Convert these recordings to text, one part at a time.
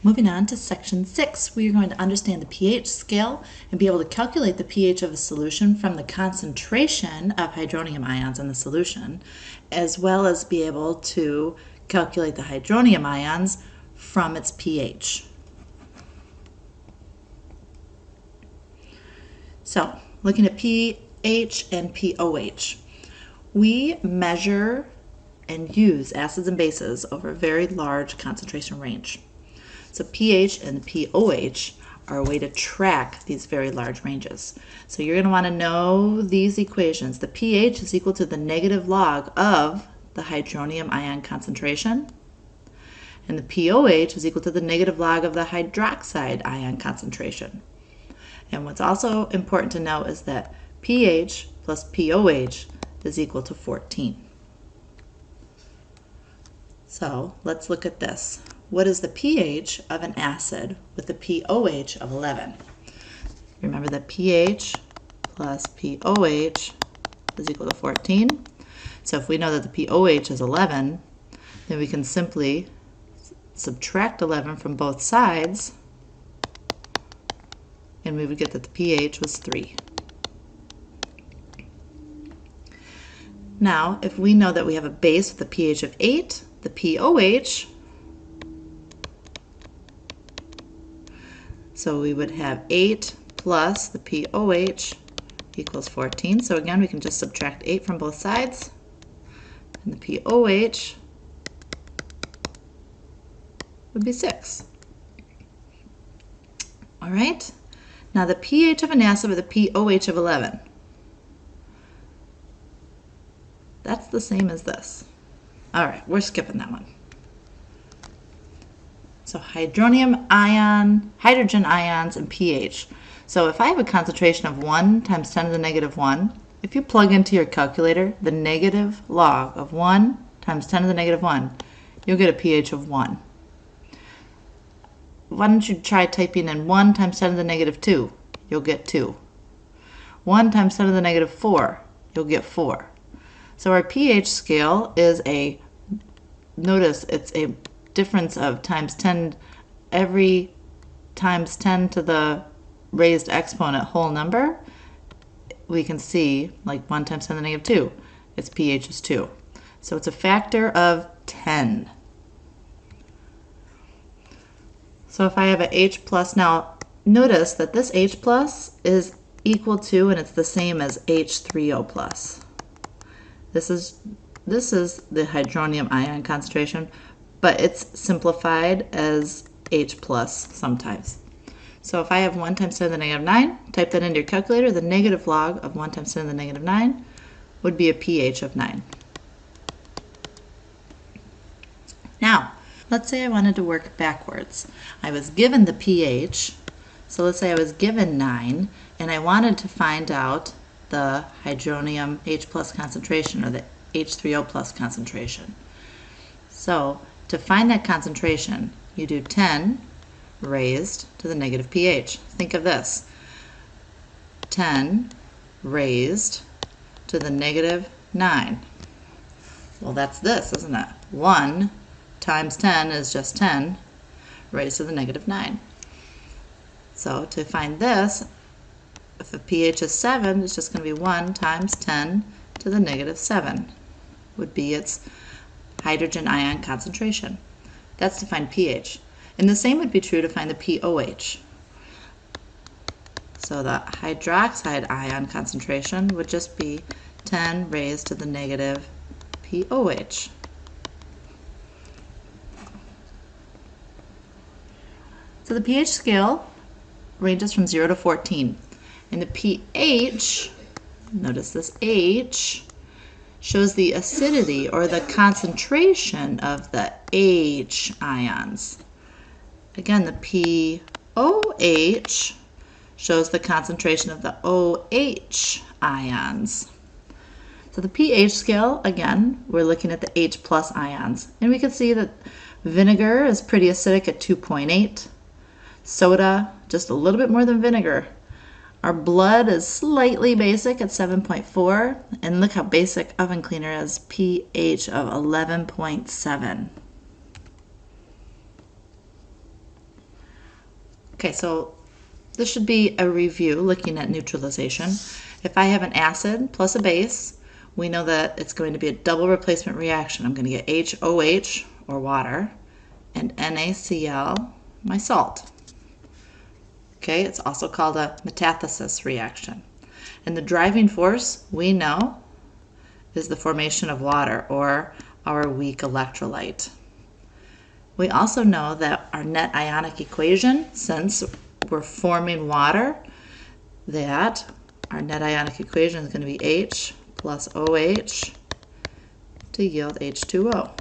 Moving on to section 6, we are going to understand the pH scale and be able to calculate the pH of a solution from the concentration of hydronium ions in the solution, as well as be able to calculate the hydronium ions from its pH. So, looking at pH and pOH, we measure and use acids and bases over a very large concentration range. So pH and pOH are a way to track these very large ranges. So you're going to want to know these equations. The pH is equal to the negative log of the hydronium ion concentration, and the pOH is equal to the negative log of the hydroxide ion concentration. And what's also important to know is that pH plus pOH is equal to 14. So let's look at this. What is the pH of an acid with a pOH of 11? Remember that pH plus pOH is equal to 14. So if we know that the pOH is 11, then we can simply subtract 11 from both sides, and we would get that the pH was 3. Now, if we know that we have a base with a pH of 8, the pOH, so we would have 8 plus the pOH equals 14. So again, we can just subtract 8 from both sides, and the pOH would be 6. All right, now the pH of an acid with a pOH of 11, that's the same as this. All right, we're skipping that one. So hydronium ion, hydrogen ions, and pH. So if I have a concentration of 1 times 10 to the negative 1, if you plug into your calculator the negative log of 1 times 10 to the negative 1, you'll get a pH of 1. Why don't you try typing in 1 times 10 to the negative 2? You'll get 2. 1 times 10 to the negative 4, you'll get 4. So our pH scale is a, notice it's a difference of times 10, every times 10 to the raised exponent whole number. We can see like 1 times 10 to the negative 2, its pH is 2. So it's a factor of 10. So if I have an H plus, now notice that this H plus is equal to, and it's the same as H3O plus. This is the hydronium ion concentration, but it's simplified as H plus sometimes. So if I have 1 times 10 to the negative 9, type that into your calculator, the negative log of 1 times 10 to the negative 9 would be a pH of 9. Now, let's say I wanted to work backwards. I was given the pH, so let's say I was given 9, and I wanted to find out the hydronium H plus concentration, or the H3O plus concentration. So to find that concentration, you do 10 raised to the negative pH. Think of this. 10 raised to the negative 9. Well, that's this, isn't it? 1 times 10 is just 10 raised to the negative 9. So to find this, if the pH is 7, it's just going to be 1 times 10 to the negative 7 would be its hydrogen ion concentration. That's to find pH. And the same would be true to find the pOH. So the hydroxide ion concentration would just be 10 raised to the negative pOH. So the pH scale ranges from 0 to 14. And the pH, notice this H, shows the acidity or the concentration of the H ions. Again, the pOH shows the concentration of the OH ions. So the pH scale, again, we're looking at the H plus ions. And we can see that vinegar is pretty acidic at 2.8. Soda, just a little bit more than vinegar. Our blood is slightly basic at 7.4, and look how basic oven cleaner is, pH of 11.7. Okay, so this should be a review looking at neutralization. If I have an acid plus a base, we know that it's going to be a double replacement reaction. I'm going to get HOH, or water, and NaCl, my salt. Okay, it's also called a metathesis reaction. And the driving force, we know, is the formation of water, or our weak electrolyte. We also know that our net ionic equation, since we're forming water, that our net ionic equation is going to be H plus OH to yield H2O.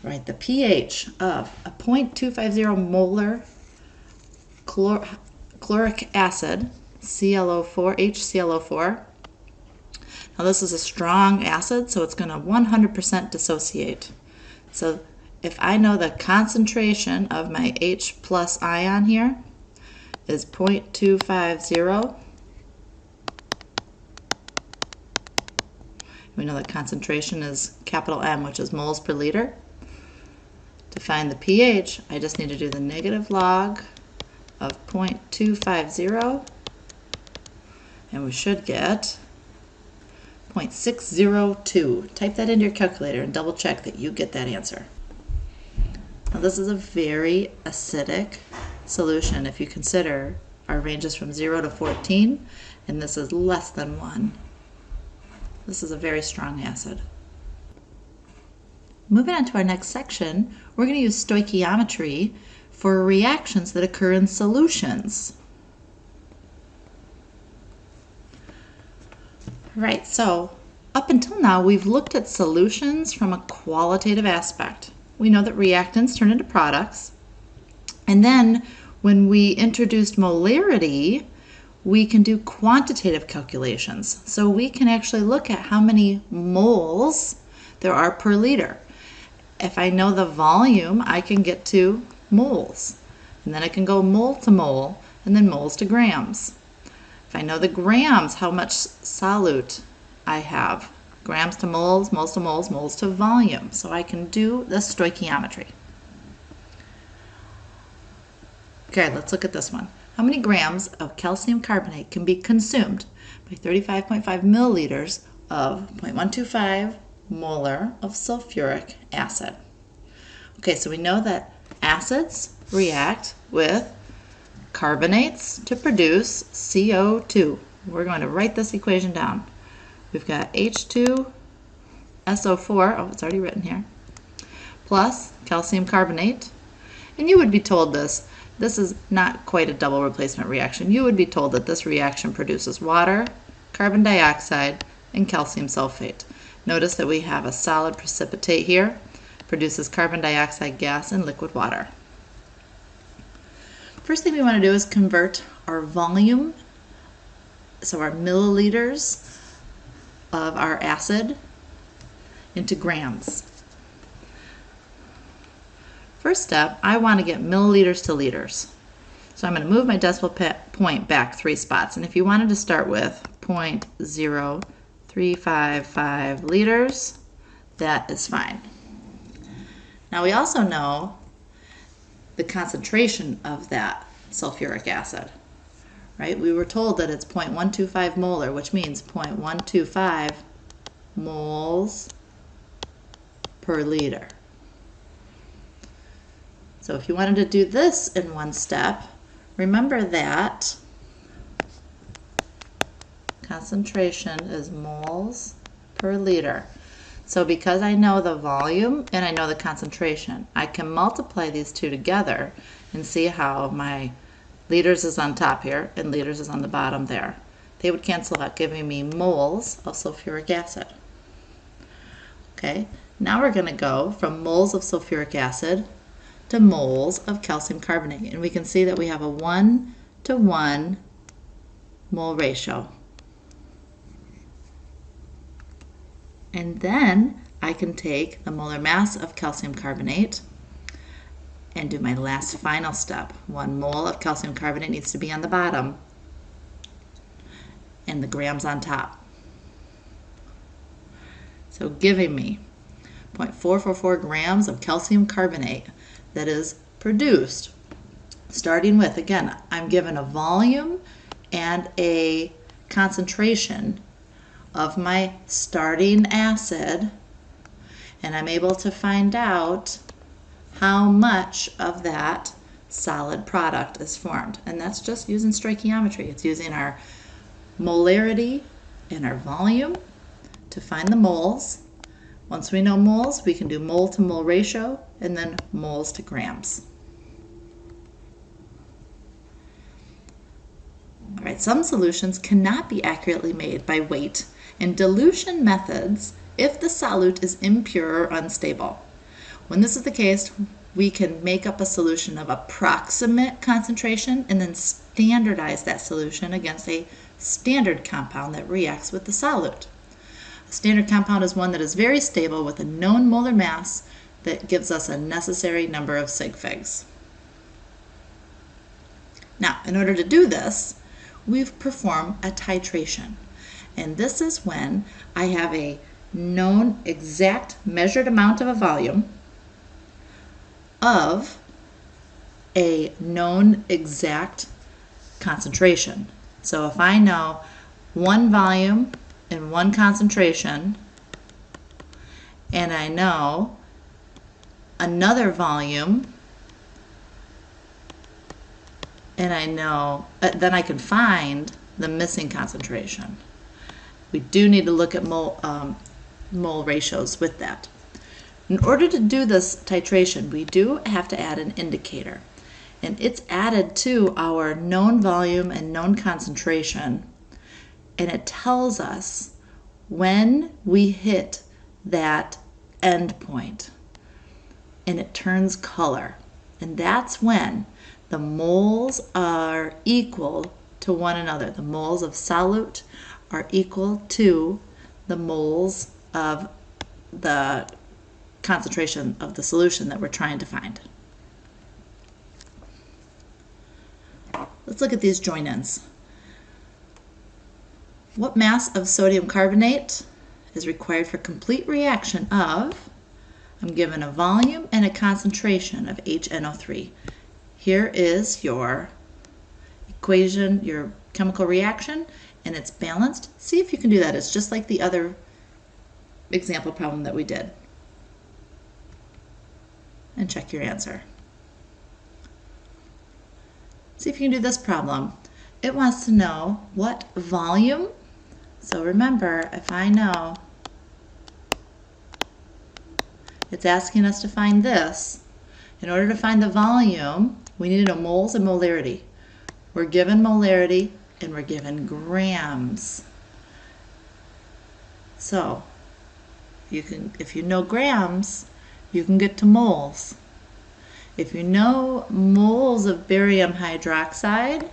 Right, the pH of a 0.250 molar chloric acid, ClO4, HClO4. Now this is a strong acid, so it's going to 100% dissociate. So if I know the concentration of my H plus ion here is 0.250, we know that concentration is capital M, which is moles per liter. To find the pH, I just need to do the negative log of 0.250, and we should get 0.602. Type that into your calculator and double check that you get that answer. Now this is a very acidic solution if you consider our range is from 0 to 14, and this is less than 1. This is a very strong acid. Moving on to our next section, we're going to use stoichiometry for reactions that occur in solutions. Right, so up until now we've looked at solutions from a qualitative aspect. We know that reactants turn into products, and then when we introduced molarity, we can do quantitative calculations. So we can actually look at how many moles there are per liter. If I know the volume, I can get to moles, and then I can go mole to mole, and then moles to grams. If I know the grams, how much solute I have, grams to moles, moles to moles, moles to volume. So I can do the stoichiometry. Okay, let's look at this one. How many grams of calcium carbonate can be consumed by 35.5 milliliters of 0.125 molar of sulfuric acid? Okay, so we know that acids react with carbonates to produce CO2. We're going to write this equation down. We've got H2SO4, oh, it's already written here, plus calcium carbonate. And you would be told this is not quite a double replacement reaction. You would be told that this reaction produces water, carbon dioxide, and calcium sulfate. Notice that we have a solid precipitate here, produces carbon dioxide gas and liquid water. First thing we want to do is convert our volume, so our milliliters of our acid, into grams. First step, I want to get milliliters to liters. So I'm going to move my decimal point back 3 spots. And if you wanted to start with 0.0355 liters, that is fine. Now we also know the concentration of that sulfuric acid, right? We were told that it's 0.125 molar, which means 0.125 moles per liter. So if you wanted to do this in one step, remember that concentration is moles per liter. So because I know the volume and I know the concentration, I can multiply these two together and see how my liters is on top here and liters is on the bottom there. They would cancel out, giving me moles of sulfuric acid. Okay, now we're going to go from moles of sulfuric acid to moles of calcium carbonate. And we can see that we have a 1:1 mole ratio. And then I can take the molar mass of calcium carbonate and do my last final step. 1 mole of calcium carbonate needs to be on the bottom and the grams on top. So giving me 0.444 grams of calcium carbonate that is produced. Starting with, again, I'm given a volume and a concentration of my starting acid, and I'm able to find out how much of that solid product is formed. And that's just using stoichiometry. It's using our molarity and our volume to find the moles. Once we know moles, we can do mole to mole ratio and then moles to grams. All right, some solutions cannot be accurately made by weight in dilution methods if the solute is impure or unstable. When this is the case, we can make up a solution of approximate concentration and then standardize that solution against a standard compound that reacts with the solute. A standard compound is one that is very stable with a known molar mass that gives us a necessary number of sig figs. Now, in order to do this, we've performed a titration. And this is when I have a known exact measured amount of a volume of a known exact concentration. So if I know one volume and one concentration, and I know another volume, and I know, then I can find the missing concentration. We do need to look at mole ratios with that. In order to do this titration, we do have to add an indicator. And it's added to our known volume and known concentration. And it tells us when we hit that end point. And it turns color. And that's when the moles are equal to one another. The moles of solute are equal to the moles of the concentration of the solution that we're trying to find. Let's look at these join-ins. What mass of sodium carbonate is required for complete reaction of, I'm given a volume and a concentration of HNO3. Here is your equation, your chemical reaction, and it's balanced. See if you can do that. It's just like the other example problem that we did. And check your answer. See if you can do this problem. It wants to know what volume. So remember, if I know, it's asking us to find this. In order to find the volume, we need to know moles and molarity. We're given molarity and we're given grams. So you can, if you know grams, you can get to moles. If you know moles of barium hydroxide,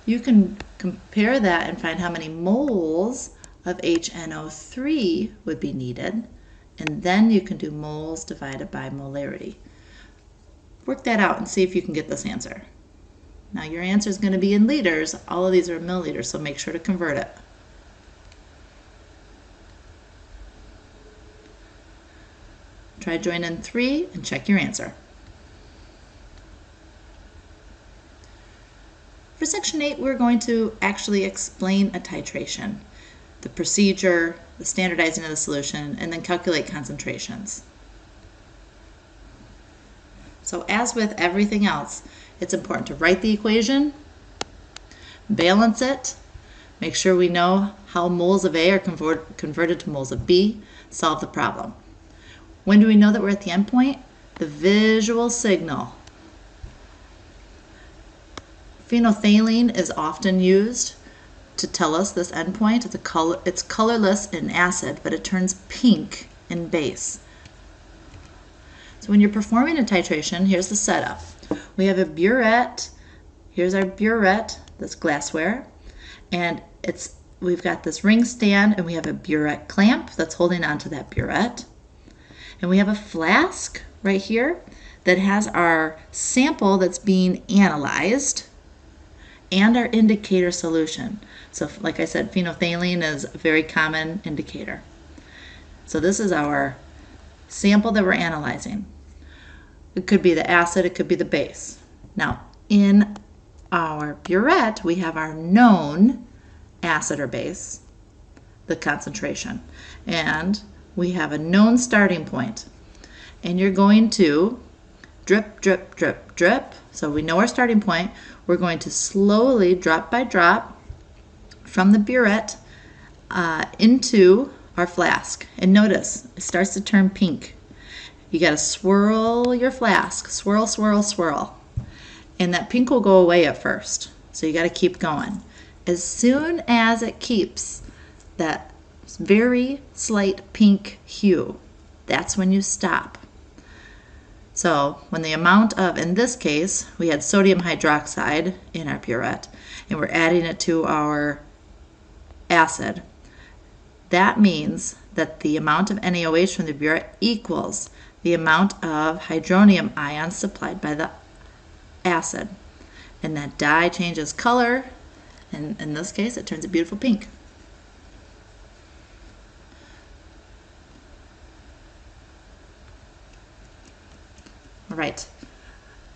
you can compare that and find how many moles of HNO3 would be needed, and then you can do moles divided by molarity. Work that out and see if you can get this answer. Now your answer is going to be in liters. All of these are milliliters, so make sure to convert it. Try join in 3 and check your answer. For section 8, we're going to actually explain a titration, the procedure, the standardizing of the solution, and then calculate concentrations. So as with everything else, it's important to write the equation, balance it, make sure we know how moles of A are converted to moles of B, solve the problem. When do we know that we're at the end point? The visual signal. Phenolphthalein is often used to tell us this endpoint. It's colorless in acid, but it turns pink in base. So when you're performing a titration, here's the setup. We have a burette. Here's our burette, this glassware, and we've got this ring stand, and we have a burette clamp that's holding onto that burette. And we have a flask right here that has our sample that's being analyzed and our indicator solution. So like I said, phenolphthalein is a very common indicator. So this is our sample that we're analyzing. It could be the acid, it could be the base. Now, in our burette, we have our known acid or base, the concentration, and we have a known starting point. And you're going to drip, drip, drip, drip. So we know our starting point. We're going to slowly, drop by drop, from the burette into our flask. And notice, it starts to turn pink. You got to swirl your flask. Swirl, swirl, swirl. And that pink will go away at first. So you got to keep going. As soon as it keeps that very slight pink hue, that's when you stop. So when the amount of, in this case, we had sodium hydroxide in our burette, and we're adding it to our acid, that means that the amount of NaOH from the burette equals the amount of hydronium ions supplied by the acid. And that dye changes color, and in this case it turns a beautiful pink. All right,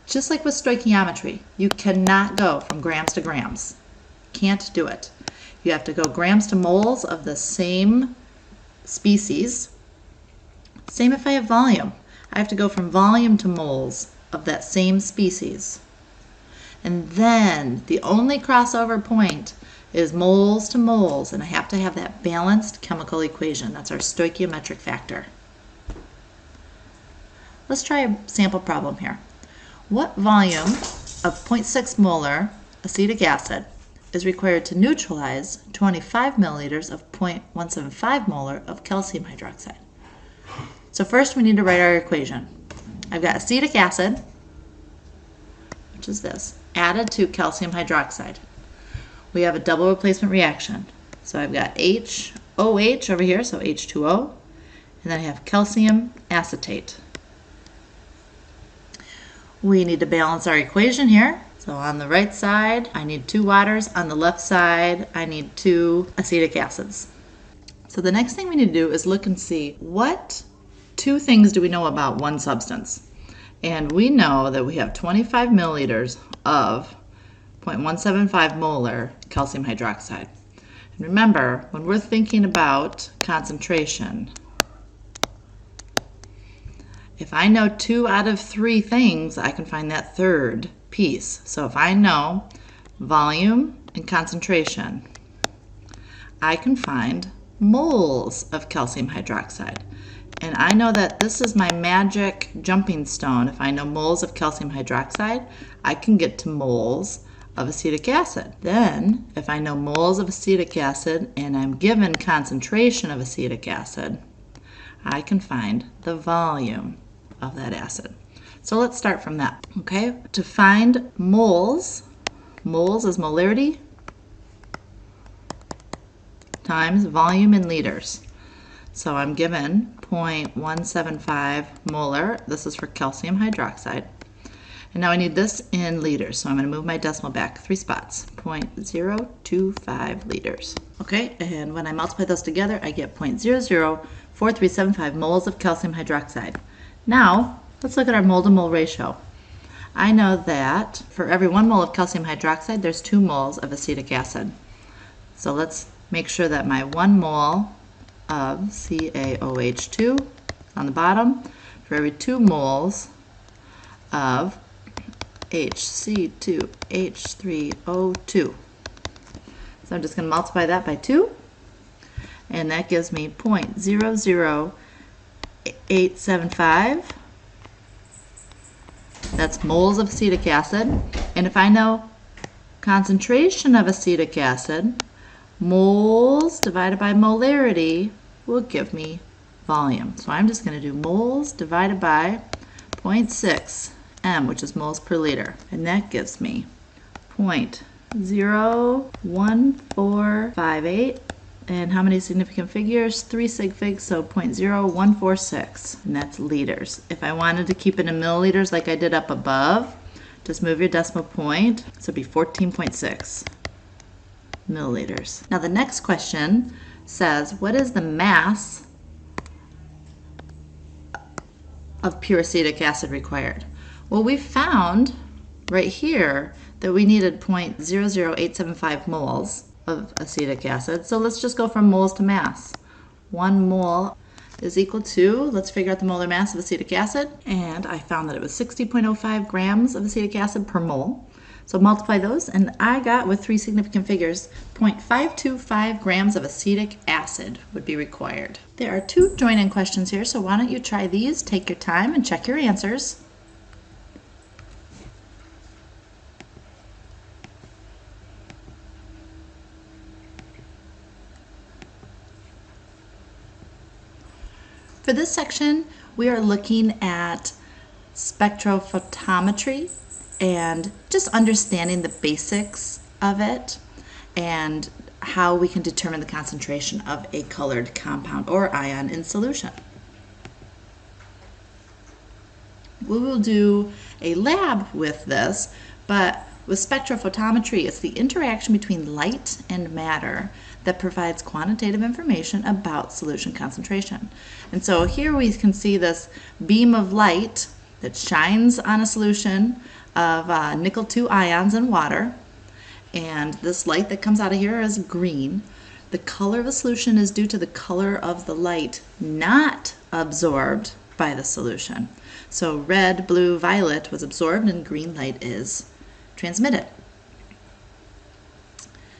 just like with stoichiometry, you cannot go from grams to grams. Can't do it. You have to go grams to moles of the same species. Same if I have volume. I have to go from volume to moles of that same species. And then the only crossover point is moles to moles, and I have to have that balanced chemical equation. That's our stoichiometric factor. Let's try a sample problem here. What volume of 0.6 molar acetic acid is required to neutralize 25 milliliters of 0.175 molar of calcium hydroxide? So first we need to write our equation. I've got acetic acid, which is this, added to calcium hydroxide. We have a double replacement reaction. So I've got HOH over here, so H2O, and then I have calcium acetate. We need to balance our equation here. So on the right side, I need 2 waters. On the left side, I need 2 acetic acids. So the next thing we need to do is look and see what 2 things do we know about one substance. And we know that we have 25 milliliters of 0.175 molar calcium hydroxide. And remember, when we're thinking about concentration, if I know 2 out of 3 things, I can find that third piece. So if I know volume and concentration, I can find moles of calcium hydroxide. And I know that this is my magic jumping stone. If I know moles of calcium hydroxide, I can get to moles of acetic acid. Then, if I know moles of acetic acid and I'm given concentration of acetic acid, I can find the volume of that acid. So let's start from that, okay? To find moles, moles is molarity times volume in liters. So I'm given 0.175 molar. This is for calcium hydroxide. And now I need this in liters. So I'm going to move my decimal back 3 spots. 0.025 liters. Okay, and when I multiply those together, I get 0.004375 moles of calcium hydroxide. Now, let's look at our mole to mole ratio. I know that for every 1 mole of calcium hydroxide, there's 2 moles of acetic acid. So let's make sure that my 1 mole of CaOH2 on the bottom for every 2 moles of HC2H3O2. So I'm just going to multiply that by 2, and that gives me 0.00875. That's moles of acetic acid. And if I know concentration of acetic acid, moles divided by molarity will give me volume. So I'm just going to do moles divided by 0.6 m, which is moles per liter. And that gives me 0.01458. And how many significant figures? 3 sig figs, so 0.0146. And that's liters. If I wanted to keep it in milliliters like I did up above, just move your decimal point. So it'd be 14.6 milliliters. Now the next question says, what is the mass of pure acetic acid required? Well, we found right here that we needed 0.00875 moles of acetic acid. So let's just go from moles to mass. 1 mole is equal to, let's figure out the molar mass of acetic acid, and I found that it was 60.05 grams of acetic acid per mole. So multiply those, and I got, with 3 significant figures, 0.525 grams of acetic acid would be required. There are 2 join-in questions here, so why don't you try these, take your time, and check your answers. For this section, we are looking at spectrophotometry and just understanding the basics of it and how we can determine the concentration of a colored compound or ion in solution. We will do a lab with this, but with spectrophotometry, it's the interaction between light and matter that provides quantitative information about solution concentration. And so here we can see this beam of light that shines on a solution of nickel 2 ions in water, and this light that comes out of here is green. The color of the solution is due to the color of the light not absorbed by the solution. So red, blue, violet was absorbed and green light is transmitted.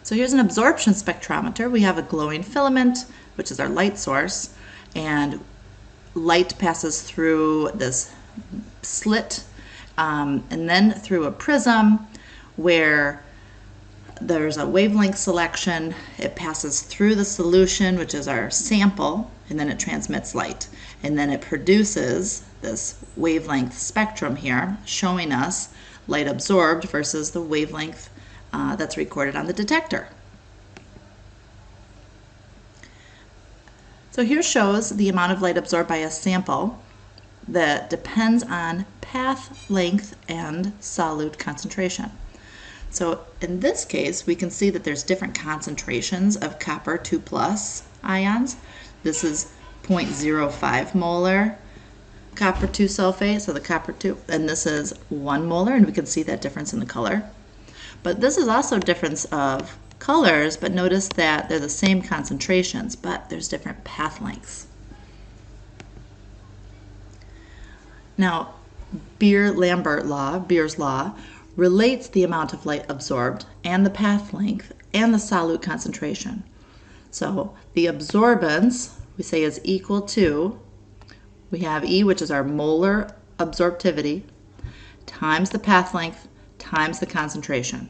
So here's an absorption spectrometer. We have a glowing filament, which is our light source, and light passes through this slit and then through a prism where there's a wavelength selection. It passes through the solution, which is our sample, and then it transmits light. And then it produces this wavelength spectrum here, showing us light absorbed versus the wavelength that's recorded on the detector. So here shows the amount of light absorbed by a sample that depends on path length and solute concentration. So in this case, we can see that there's different concentrations of copper 2+ ions. This is 0.05 molar copper 2 sulfate, so the copper 2, and this is 1 molar, and we can see that difference in the color. But this is also a difference of colors, but notice that they're the same concentrations, but there's different path lengths. Now, Beer's law, relates the amount of light absorbed and the path length and the solute concentration. So the absorbance, we say, is equal to, we have E, which is our molar absorptivity, times the path length, times the concentration.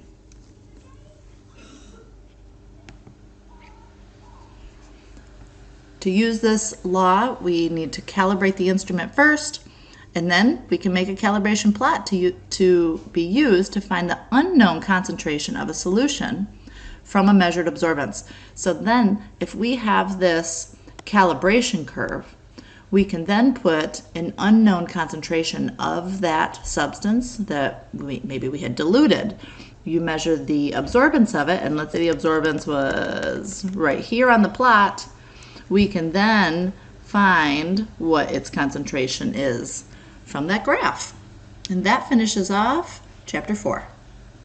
To use this law, we need to calibrate the instrument first, and then we can make a calibration plot to be used to find the unknown concentration of a solution from a measured absorbance. So then, if we have this calibration curve, we can then put an unknown concentration of that substance that maybe we had diluted. You measure the absorbance of it, and let's say the absorbance was right here on the plot. We can then find what its concentration is from that graph. And that finishes off Chapter 4.